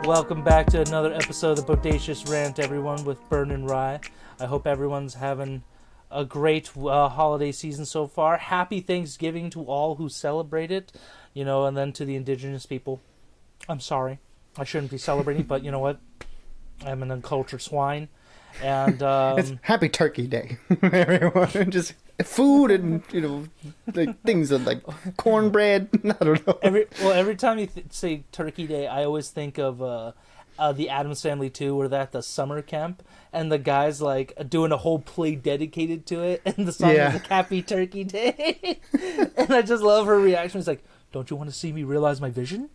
Welcome back to another episode of the Bodacious Rant, everyone, with Burn and Rye. I hope everyone's having a great holiday season so far. Happy Thanksgiving to all who celebrate it, and then to the indigenous people. I'm sorry. I shouldn't be celebrating, but you know what? I'm an uncultured swine. And it's Happy Turkey Day, everyone. Just food and like things like cornbread. I don't know. Every time you say Turkey Day, I always think of the Addams Family 2, where they're at the summer camp and the guys like doing a whole play dedicated to it, and the song is like Happy Turkey Day. And I just love her reaction. It's like, don't you want to see me realize my vision?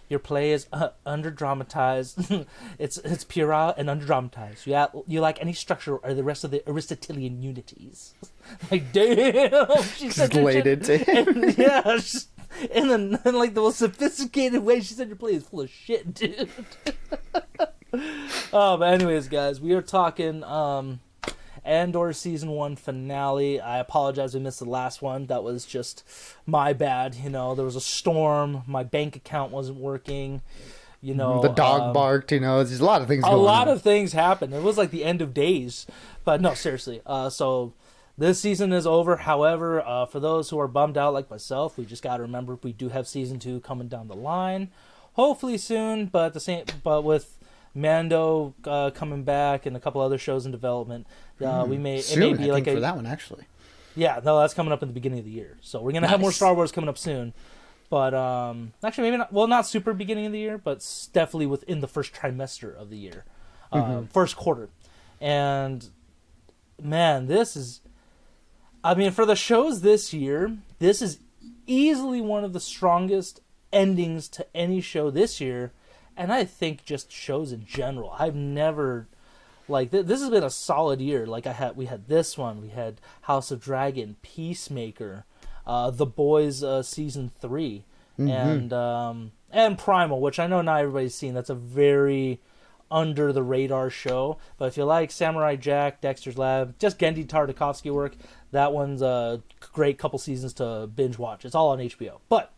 Your play is under-dramatized. it's puerile and under-dramatized. You lack any structure or the rest of the Aristotelian unities. Like, damn! She just laid it to him. Yeah, in like the most sophisticated way. She said your play is full of shit, dude. But anyways, guys, we are talking Andor Season 1 finale. I apologize we missed the last one. That was just my bad. There was a storm. My bank account wasn't working. The dog barked. There's a lot of things going on. A lot of things happened. It was like the end of days. But no, seriously. So this season is over. However, for those who are bummed out like myself, we just got to remember we do have Season 2 coming down the line. Hopefully soon, but with Mando coming back and a couple other shows in development, it may be like for that one actually. Yeah, no, that's coming up in the beginning of the year, so we're gonna have more Star Wars coming up soon. But actually, maybe not. Well, not super beginning of the year, but definitely within the first trimester of the year, first quarter. And man, this is. I mean, for the shows this year, this is easily one of the strongest endings to any show this year. And I think just shows in general. I've never, this has been a solid year. We had this one. We had House of Dragon, Peacemaker, The Boys Season 3, and Primal, which I know not everybody's seen. That's a very under-the-radar show. But if you like Samurai Jack, Dexter's Lab, just Genndy Tartakovsky work, that one's a great couple seasons to binge watch. It's all on HBO. But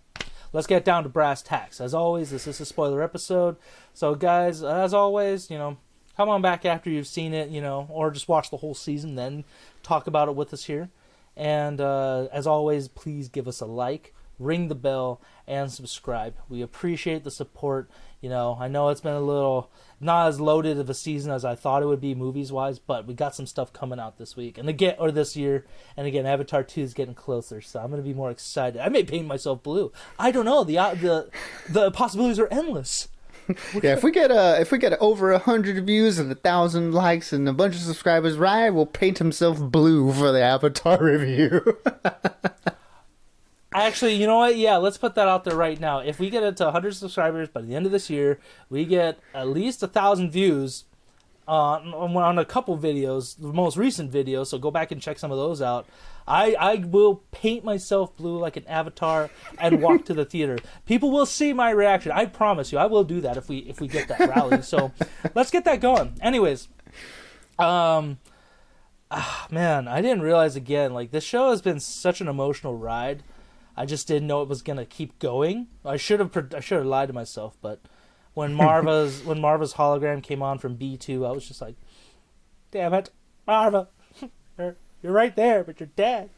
let's get down to brass tacks. As always, this is a spoiler episode. So, guys, as always, come on back after you've seen it, or just watch the whole season, then talk about it with us here. And as always, please give us a like, ring the bell, and subscribe. We appreciate the support. I know it's been a little not as loaded of a season as I thought it would be movies-wise, but we got some stuff coming out this week or this year. And again, Avatar 2 is getting closer, so I'm going to be more excited. I may paint myself blue. I don't know. The possibilities are endless. Yeah, if we get over 100 views and 1,000 likes and a bunch of subscribers, Ryan will paint himself blue for the Avatar review. Actually, you know what? Yeah, let's put that out there right now. If we get it to 100 subscribers by the end of this year, we get at least 1,000 views on a couple videos, the most recent videos, so go back and check some of those out. I will paint myself blue like an avatar and walk to the theater. People will see my reaction. I promise you, I will do that if we get that rally. So let's get that going. Anyways, man, I didn't realize again, this show has been such an emotional ride. I just didn't know it was gonna keep going. I should have lied to myself, but when Marva's hologram came on from B2, I was just like, "Damn it, Marva, you're right there, but you're dead."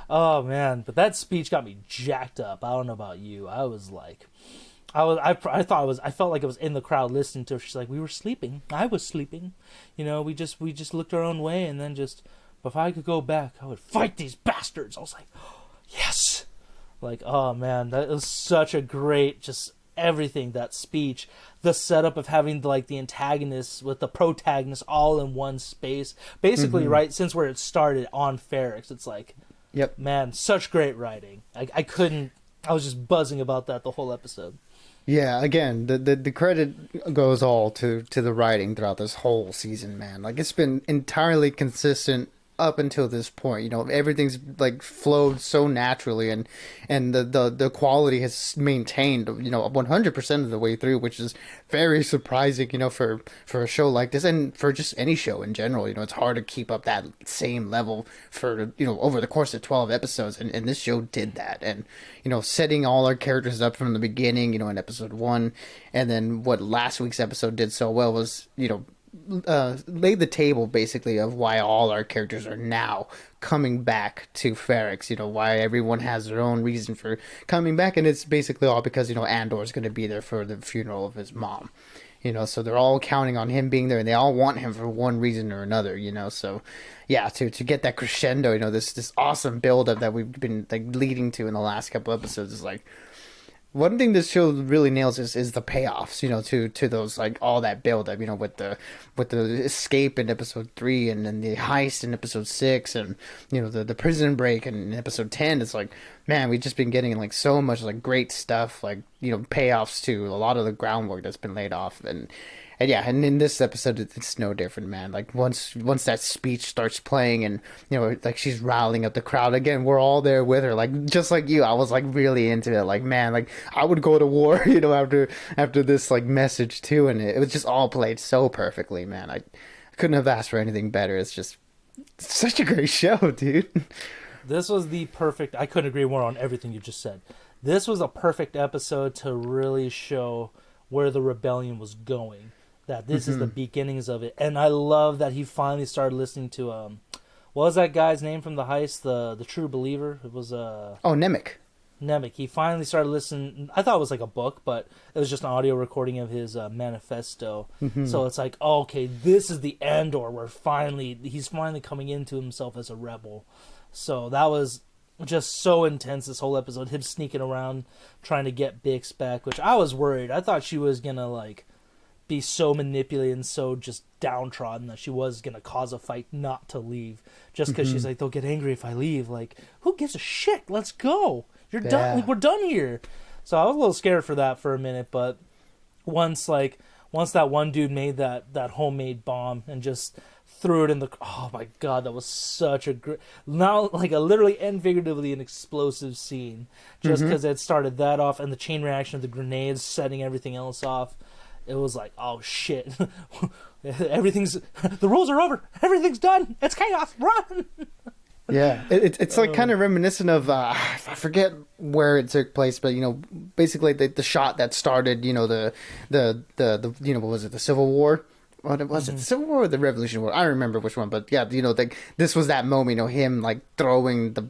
Oh man, but that speech got me jacked up. I don't know about you. I was like, I felt like I was in the crowd listening to her. She's like, "We were sleeping. I was sleeping. We just looked our own way, and then just if I could go back, I would fight these bastards." I was like, yes. Oh man, that was such a great, just everything, that speech, the setup of having the antagonists with the protagonist all in one space, basically, right, since where it started on Ferrix. It's yep, man, such great writing. I was just buzzing about that the whole episode. Yeah, again, the credit goes all to the writing throughout this whole season, man. It's been entirely consistent up until this point. You know, everything's like flowed so naturally, and the quality has maintained, you know, 100% of the way through, which is very surprising, you know, for a show like this, and for just any show in general. You know, it's hard to keep up that same level for, you know, over the course of 12 episodes, and this show did that. And, you know, setting all our characters up from the beginning, you know, in episode 1, and then what last week's episode did so well was, you know, laid the table basically of why all our characters are now coming back to Ferrix. You know, why everyone has their own reason for coming back, and it's basically all because, you know, Andor's going to be there for the funeral of his mom. You know, so they're all counting on him being there, and they all want him for one reason or another. You know, so yeah, to get that crescendo, you know, this awesome build up that we've been like leading to in the last couple episodes is like. One thing this show really nails is the payoffs, you know, to those, like, all that build up, you know, with the escape in episode 3, and then the heist in episode 6, and, you know, the prison break in episode 10. It's like, man, we've just been getting like so much like great stuff, like, you know, payoffs to a lot of the groundwork that's been laid off. And yeah, and in this episode, it's no different, man. Like, once that speech starts playing, and, you know, like, she's riling up the crowd again, we're all there with her. Like, just like you, I was, like, really into it. Like, man, like, I would go to war, you know, after this, like, message, too. And it was just all played so perfectly, man. I couldn't have asked for anything better. It's just such a great show, dude. This was the perfect... I couldn't agree more on everything you just said. This was a perfect episode to really show where the rebellion was going. That this is the beginnings of it. And I love that he finally started listening to what was that guy's name from the heist, the true believer? It was Nemec. He finally started listening. I thought it was like a book, but it was just an audio recording of his manifesto. So it's like, oh, okay, this is the Andor where he's finally coming into himself as a rebel. So that was just so intense, this whole episode, him sneaking around trying to get Bix back, which I was worried. I thought she was gonna like be so manipulated and so just downtrodden that she was going to cause a fight not to leave, just because she's like, they'll get angry if I leave. Like, who gives a shit? Let's go. You're done. Like, we're done here. So I was a little scared for that for a minute, but once that one dude made that homemade bomb and just threw it in the... Oh my god, that was such a great... Now, like, a literally and figuratively an explosive scene, just because it started that off, and the chain reaction of the grenades setting everything else off. It was like, oh shit, the rules are over, everything's done, it's chaos, run! Yeah, it's like kind of reminiscent of I forget where it took place, but, you know, basically the shot that started, you know, the you know, what was it, the Civil War? What was it, the Civil War or the Revolution War? I don't remember which one, but yeah, you know, like, this was that moment, you know, him like throwing the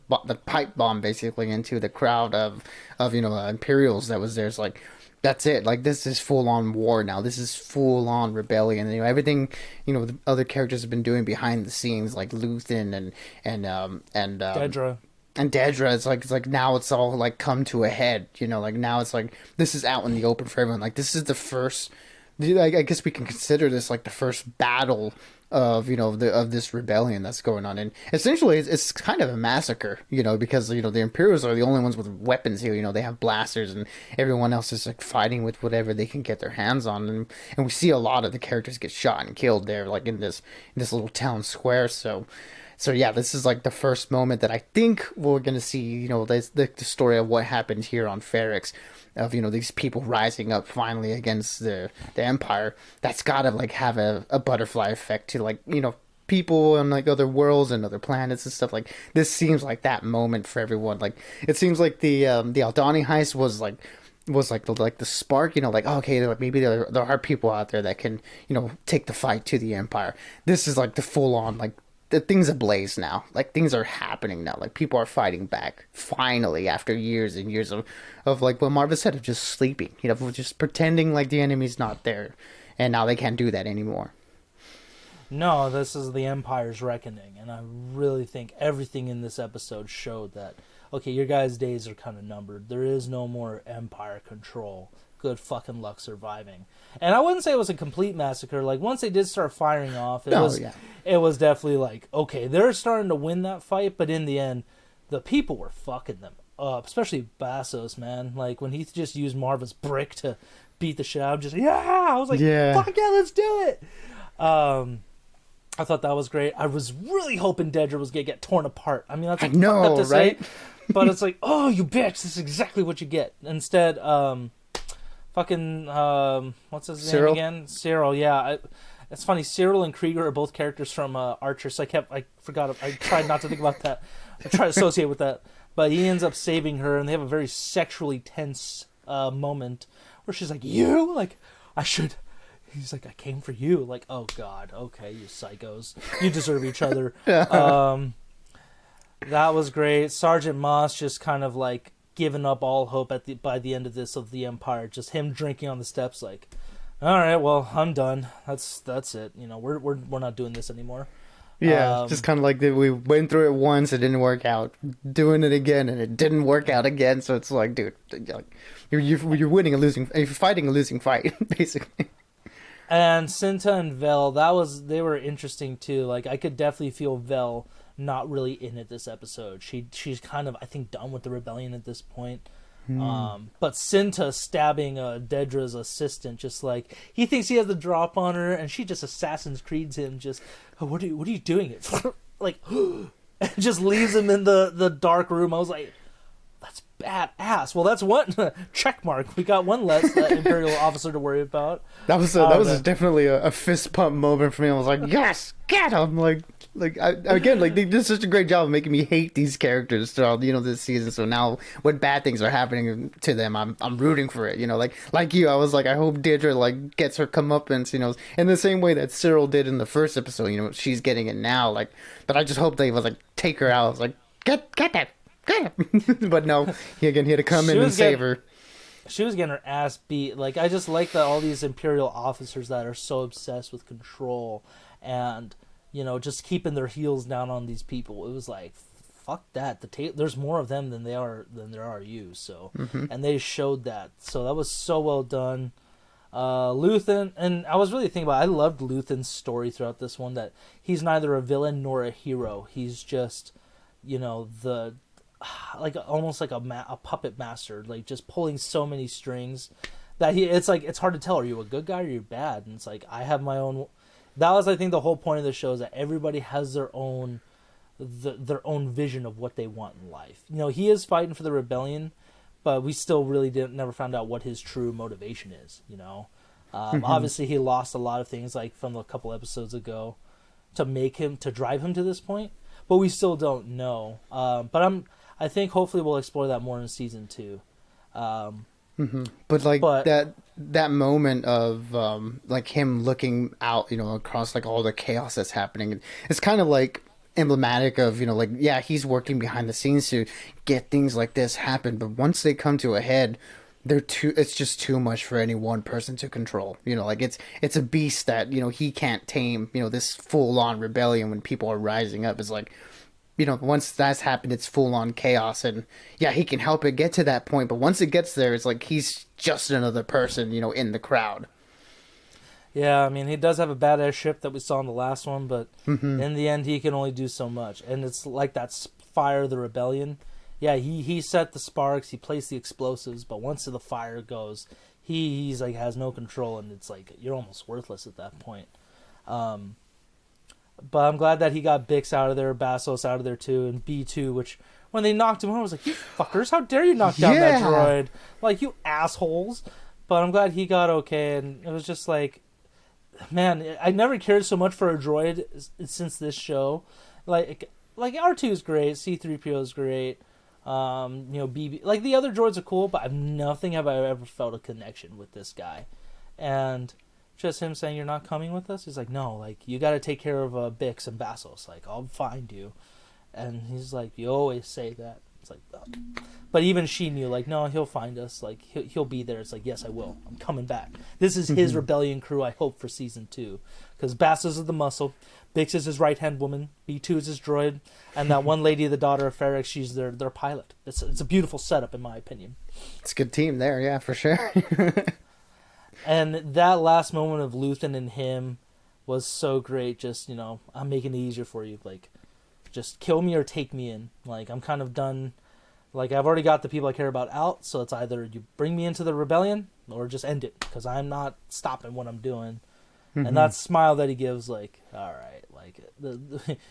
pipe bomb basically into the crowd of you know, Imperials that was there. It's like, that's it. Like, this is full-on war now. This is full-on rebellion. You know, everything, you know, the other characters have been doing behind the scenes, like Luthen and Dedra. And Dedra, it's like now it's all like come to a head. You know, like now it's like this is out in the open for everyone. Like, this is the first. I guess we can consider this like the first battle of, you know, of this rebellion that's going on, and essentially it's kind of a massacre, you know, because, you know, the Imperials are the only ones with weapons here. You know, they have blasters, and everyone else is like fighting with whatever they can get their hands on, and we see a lot of the characters get shot and killed there, like in this little town square. So yeah, this is like the first moment that I think we're gonna see, you know, the story of what happened here on Ferrix, of, you know, these people rising up finally against the Empire. That's gotta like have a butterfly effect to, like, you know, people on like other worlds and other planets and stuff. Like, this seems like that moment for everyone. Like, it seems like the Aldhani heist was like the spark, you know, like, okay, like, maybe there are people out there that can, you know, take the fight to the Empire. This is like the full on, like, the thing's ablaze now. Like, things are happening now. Like, people are fighting back finally after years and years of like what Marva said, of just sleeping, you know, just pretending like the enemy's not there, and now they can't do that anymore. No, this is the Empire's reckoning, and I really think everything in this episode showed that, okay, your guys' days are kind of numbered. There is no more Empire control. Good fucking luck surviving. And I wouldn't say it was a complete massacre. Like, once they did start firing off, it was definitely like, okay, they're starting to win that fight, but in the end, the people were fucking them up, especially Bodacious, man. Like, when he just used Marva's brick to beat the shit out, I was like, yeah, fuck yeah, let's do it. I thought that was great. I was really hoping Dedra was gonna get torn apart. I mean, that's I know, fucked up to right? say, but it's like, oh, you bitch! This is exactly what you get. Instead, fucking what's his Cyril? name again? Cyril. Yeah, it's funny. Cyril and Krieger are both characters from Archer, so I forgot. I tried not to think about that. I tried to associate with that, but he ends up saving her, and they have a very sexually tense moment where she's like, "You like, I should." He's like, I came for you. Like, oh god, okay, you psychos, you deserve each other. That was great. Sergeant Moss just kind of like giving up all hope by the end of the Empire. Just him drinking on the steps, like, all right, well, I'm done. That's it. You know, we're not doing this anymore. Yeah, just kind of like we went through it once, it didn't work out. Doing it again, and it didn't work out again. So it's like, dude, like, you're winning a losing, you're fighting a losing fight, basically. And Cinta and Vel, they were interesting too. Like, I could definitely feel Vel not really in it this episode. She's kind of, I think, done with the rebellion at this point. But Cinta stabbing Dedra's assistant, just like, he thinks he has the drop on her, and she just Assassin's Creeds him. Just, oh, what are you doing? It like, and just leaves him in the dark room. I was like, that's badass. Well, that's one check mark. We got one less Imperial officer to worry about. That was definitely a fist pump moment for me. I was like, yes, get him! Like again, like, they did such a great job of making me hate these characters throughout, you know, this season. So now when bad things are happening to them, I'm rooting for it. You know, like you, I was like, I hope Dedra like gets her comeuppance, you know, in the same way that Cyril did in the first episode. You know, she's getting it now. Like, but I just hope they was like take her out. I was like, get that. But no, he had to come in and save her. She was getting her ass beat. Like, I just like that all these Imperial officers that are so obsessed with control and, you know, just keeping their heels down on these people. It was like, fuck that. There's more of them than there are you. So, and they showed that. So that was so well done. Luthen, and I was really thinking about it, I loved Luthen's story throughout this one, that he's neither a villain nor a hero. He's just, you know, like almost like a puppet master, like just pulling so many strings that it's like, it's hard to tell, are you a good guy or you're bad? And it's like, I have my own. That was, I think, the whole point of the show, is that everybody has their own vision of what they want in life. You know, he is fighting for the rebellion, but we still really never found out what his true motivation is. You know, obviously he lost a lot of things, like from a couple episodes ago, to drive him to this point, but we still don't know. But I think hopefully we'll explore that more in season 2. But that moment of like him looking out, you know, across like all the chaos that's happening, it's kind of like emblematic of, you know, like, yeah, he's working behind the scenes to get things like this happen, but once they come to a head, it's just too much for any one person to control. You know, like, it's a beast that, you know, he can't tame. You know, this full-on rebellion when people are rising up is like, you know, once that's happened, it's full-on chaos. And yeah, he can help it get to that point, but once it gets there, it's like he's just another person, you know, in the crowd. Yeah, I mean, he does have a badass ship that we saw in the last one, but in the end, he can only do so much. And it's like that fire of the rebellion. Yeah, he set the sparks, he placed the explosives, but once the fire goes, he's like has no control, and it's like you're almost worthless at that point. But I'm glad that he got Bix out of there, Bassos out of there too, and B2, which when they knocked him out, I was like, you fuckers, how dare you knock down that droid? Like, you assholes. But I'm glad he got okay, and it was just like, man, I never cared so much for a droid since this show. Like R2 is great, C-3PO is great, you know, BB, like the other droids are cool, but nothing have I ever felt a connection with this guy. And just him saying, you're not coming with us? He's like, no, like, you got to take care of Bix and Bassos. Like, I'll find you. And he's like, you always say that. It's like, oh. But even she knew, like, no, he'll find us. Like, he'll be there. It's like, yes, I will. I'm coming back. This is his rebellion crew, I hope, for season 2. Because Bassos is the muscle. Bix is his right-hand woman. B2 is his droid. And that one lady, the daughter of Ferrix, she's their pilot. It's a beautiful setup, in my opinion. It's a good team there, yeah, for sure. And that last moment of Luthen and him was so great. Just, you know, I'm making it easier for you. Like, just kill me or take me in. Like, I'm kind of done. Like, I've already got the people I care about out, so it's either you bring me into the rebellion or just end it, because I'm not stopping what I'm doing. And that smile that he gives, like, all right, like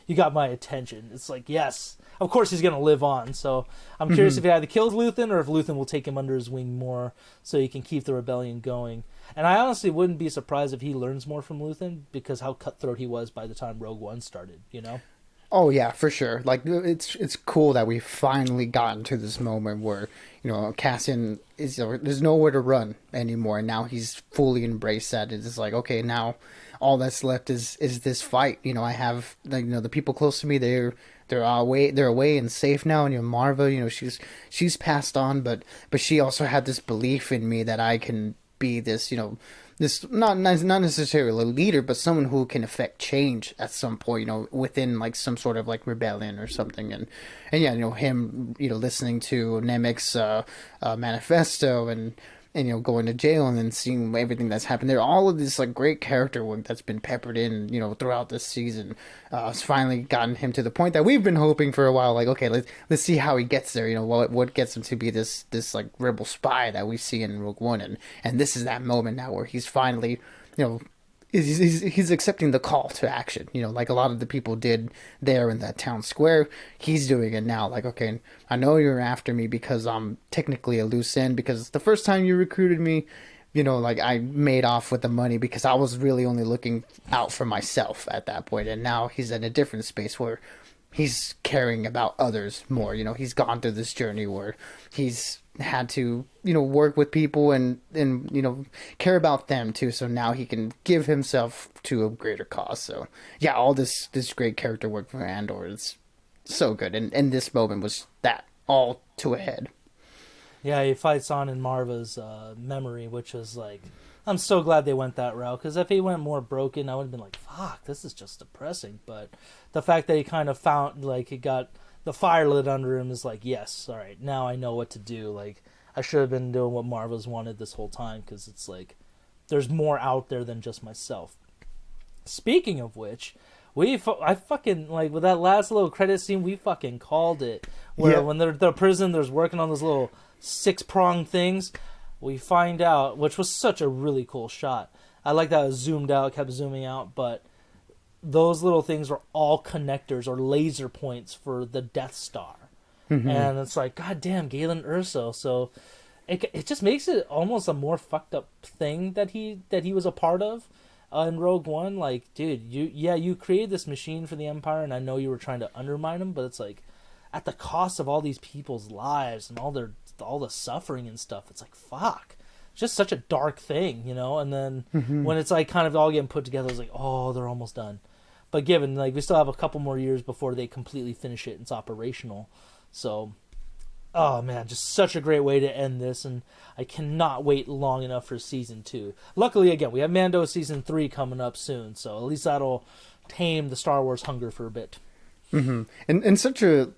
you got my attention. It's like, yes, of course he's gonna live on. So I'm curious if he either kills Luthen or if Luthen will take him under his wing more so he can keep the rebellion going. And I honestly wouldn't be surprised if he learns more from Luthen because how cutthroat he was by the time Rogue One started, you know? Oh yeah, for sure. Like it's cool that we've finally gotten to this moment where, you know, Cassian is there's nowhere to run anymore, and now he's fully embraced that. It's just like, okay, now all that's left is this fight. You know, I have, like, you know, the people close to me, they're away and safe now, and, you know, Marva, you know, she's passed on, but she also had this belief in me that I can be this, you know, this not necessarily a leader, but someone who can affect change at some point, you know, within like some sort of like rebellion or something. And yeah, you know, him, you know, listening to Nemec's manifesto and you know, going to jail and then seeing everything that's happened there. All of this like great character work that's been peppered in, you know, throughout this season, has finally gotten him to the point that we've been hoping for a while. Like, okay, let's see how he gets there. You know, what gets him to be this like rebel spy that we see in Rogue One, and this is that moment now where he's finally, you know, he's accepting the call to action, you know, like a lot of the people did there in that town square. He's doing it now. Like, okay, I know you're after me because I'm technically a loose end, because the first time you recruited me, you know, like I made off with the money because I was really only looking out for myself at that point. And now he's in a different space where he's caring about others more. You know, he's gone through this journey where he's had to, you know, work with people and you know, care about them too. So now he can give himself to a greater cause. So yeah, all this great character work for Andor is so good. And this moment was that all to a head. Yeah, he fights on in Marva's memory, which is like, I'm so glad they went that route, because if he went more broken, I would have been like, fuck, this is just depressing. But the fact that he kind of found, like, he got the fire lit under him is like, yes, all right, now I know what to do. Like, I should have been doing what Marva's wanted this whole time, because it's like, there's more out there than just myself. Speaking of which, I fucking, like, with that last little credit scene, we fucking called it. Where when they're in prison, there's working on those little 6-pronged things. We find out, which was such a really cool shot. I like that it was zoomed out, kept zooming out, but those little things are all connectors or laser points for the Death Star. Mm-hmm. And it's like, God damn, Galen Erso. So it just makes it almost a more fucked up thing that he was a part of in Rogue One. Like, dude, you created this machine for the Empire, and I know you were trying to undermine them, but it's like, at the cost of all these people's lives and all the suffering and stuff. It's like, fuck. It's just such a dark thing, you know? And then when it's like kind of all getting put together, it's like, oh, they're almost done. But given, like, we still have a couple more years before they completely finish it and it's operational. So, oh man, just such a great way to end this, and I cannot wait long enough for season 2. Luckily, again, we have Mando season 3 coming up soon, so at least that'll tame the Star Wars hunger for a bit. Mm-hmm. And such a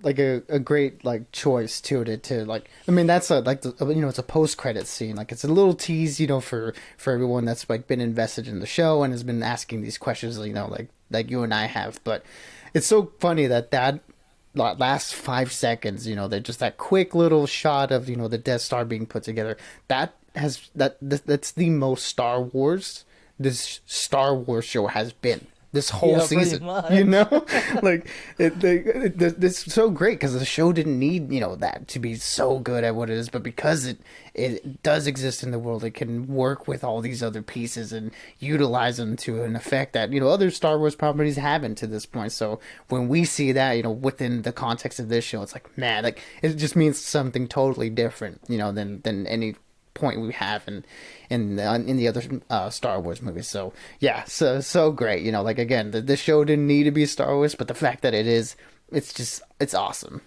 great like choice to like, I mean, that's it's a post-credit scene, like it's a little tease, you know, for everyone that's like been invested in the show and has been asking these questions, you know, like you and I have. But it's so funny that last 5 seconds, you know, they're just that quick little shot of, you know, the Death Star being put together. That's the most Star Wars this Star Wars show has been this whole season, you know. Like it's so great because the show didn't need, you know, that to be so good at what it is, but because it does exist in the world, it can work with all these other pieces and utilize them to an effect that, you know, other Star Wars properties haven't to this point. So when we see that, you know, within the context of this show, it's like, man, like it just means something totally different, you know, than any point we have in the other Star Wars movies. So yeah, so great, you know, like again, the show didn't need to be Star Wars, but the fact that it is, it's awesome.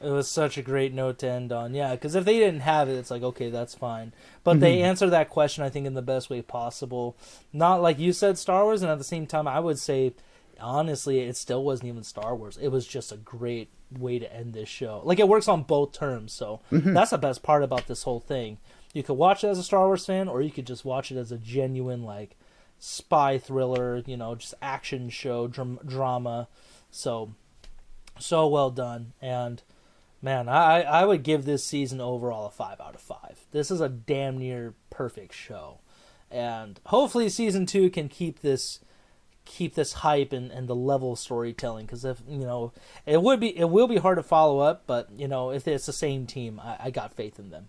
It was such a great note to end on. Yeah, because if they didn't have it, it's like, okay, that's fine. But they answer that question, I think, in the best way possible. Not like you said, Star Wars, and at the same time, I would say, honestly, it still wasn't even Star Wars. It was just a great way to end this show. Like, it works on both terms, so that's the best part about this whole thing. You could watch it as a Star Wars fan, or you could just watch it as a genuine, like, spy thriller, you know, just action show, drama. So well done. And man, I would give this season overall a 5 out of 5. This is a damn near perfect show. And hopefully season 2 can keep this keep this hype and the level of storytelling, because if it will be hard to follow up, but if it's the same team, I got faith in them.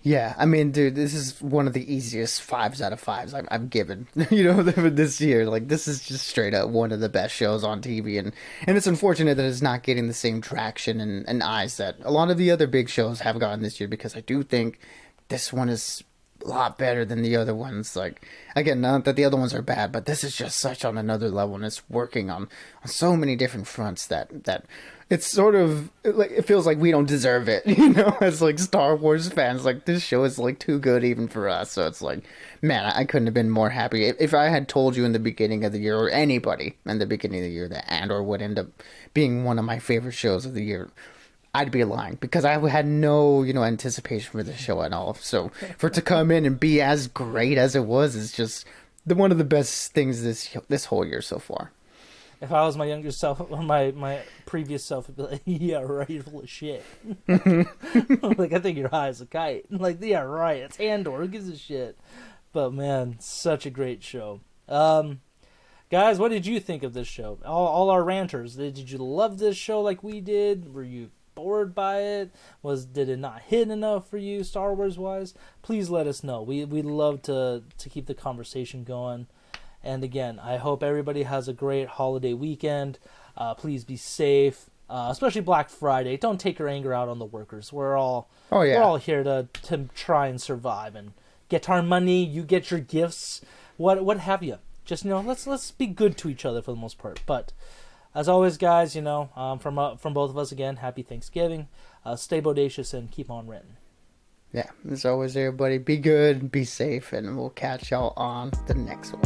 Yeah, I mean, dude, this is one of the easiest 5s out of 5s I've given, this year. Like, this is just straight up one of the best shows on TV, and it's unfortunate that it's not getting the same traction and eyes that a lot of the other big shows have gotten this year, because I do think this one is a lot better than the other ones. Like, again, not that the other ones are bad, but this is just such on another level, and it's working on so many different fronts that it's sort of like, it feels like we don't deserve it, as like Star Wars fans. Like, this show is like too good even for us. So it's like, man, I couldn't have been more happy. If I had told you in the beginning of the year, or anybody in the beginning of the year, that Andor would end up being one of my favorite shows of the year, I'd be lying, because I had no, anticipation for the show at all. So for it to come in and be as great as it was is just one of the best things this whole year so far. If I was my younger self, my previous self, I'd be like, yeah, right, you're full of shit. Like, I think you're high as a kite. Like, yeah, right, it's Andor, who gives a shit? But, man, such a great show. Guys, what did you think of this show? All our ranters, did you love this show like we did? Were you bored by it? Did it not hit enough for you, Star Wars wise? Please let us know. We'd love to keep the conversation going. And again, I hope everybody has a great holiday weekend. Please be safe, especially Black Friday. Don't take your anger out on the workers. We're all here to try and survive and get our money. You get your gifts, what have you. Just let's be good to each other for the most part. But as always, guys, from both of us, again, happy Thanksgiving. Stay bodacious and keep on renting. Yeah, as always, everybody, be good, be safe, and we'll catch y'all on the next one.